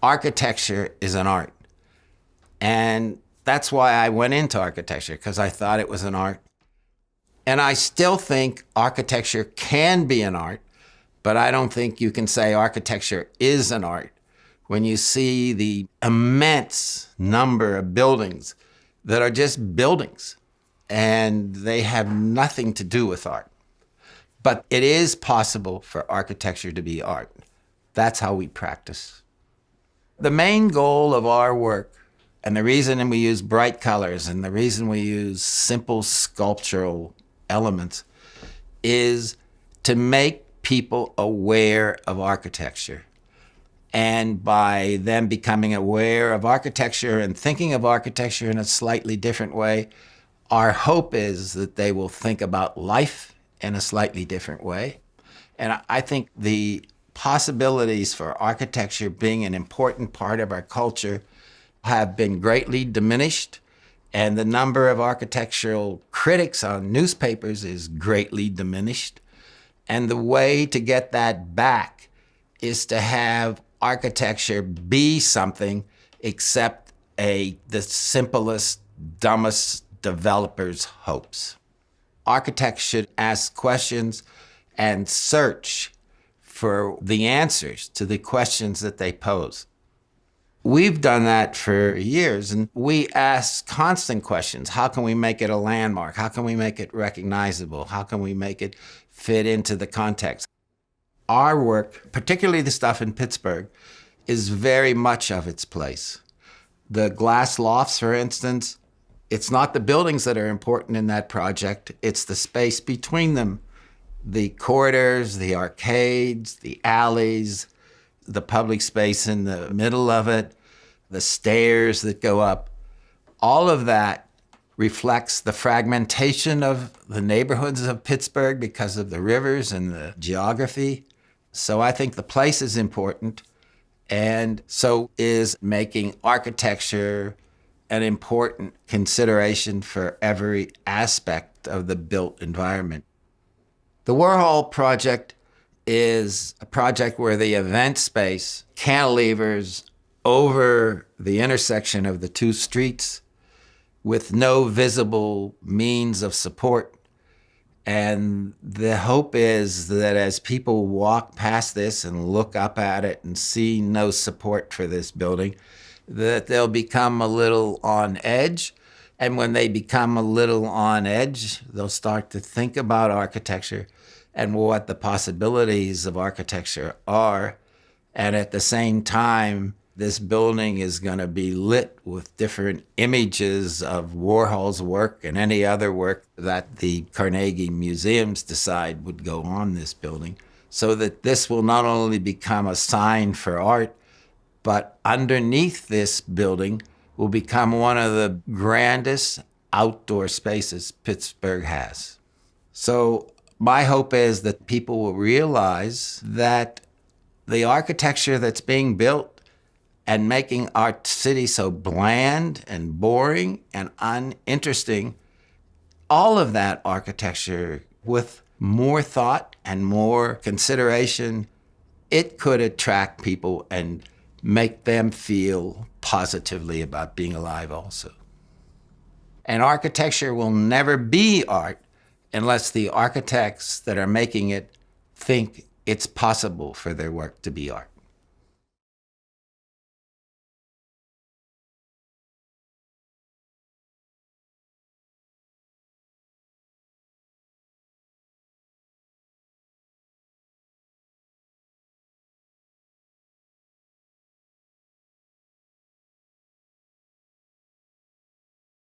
architecture is an art. And that's why I went into architecture, because I thought it was an art. And I still think architecture can be an art, but I don't think you can say architecture is an art when you see the immense number of buildings that are just buildings and they have nothing to do with art. But it is possible for architecture to be art. That's how we practice. The main goal of our work, and the reason we use bright colors and the reason we use simple sculptural elements, is to make people aware of architecture. And by them becoming aware of architecture and thinking of architecture in a slightly different way, our hope is that they will think about life in a slightly different way. And I think the possibilities for architecture being an important part of our culture have been greatly diminished, and the number of architectural critics on newspapers is greatly diminished. And the way to get that back is to have architecture be something except the simplest, dumbest developer's hopes. Architects should ask questions and search for the answers to the questions that they pose. We've done that for years, and we ask constant questions. How can we make it a landmark? How can we make it recognizable? How can we make it fit into the context? Our work, particularly the stuff in Pittsburgh, is very much of its place. The glass lofts, for instance, it's not the buildings that are important in that project, it's the space between them. The corridors, the arcades, the alleys, the public space in the middle of it, the stairs that go up, all of that reflects the fragmentation of the neighborhoods of Pittsburgh because of the rivers and the geography. So I think the place is important, and so is making architecture an important consideration for every aspect of the built environment. The Warhol project is a project where the event space cantilevers over the intersection of the two streets with no visible means of support. And the hope is that as people walk past this and look up at it and see no support for this building, that they'll become a little on edge. And when they become a little on edge, they'll start to think about architecture and what the possibilities of architecture are. And at the same time, this building is going to be lit with different images of Warhol's work and any other work that the Carnegie museums decide would go on this building, so that this will not only become a sign for art, but underneath this building will become one of the grandest outdoor spaces Pittsburgh has. So my hope is that people will realize that the architecture that's being built and making our city so bland and boring and uninteresting, all of that architecture with more thought and more consideration, it could attract people and make them feel positively about being alive also. And architecture will never be art unless the architects that are making it think it's possible for their work to be art.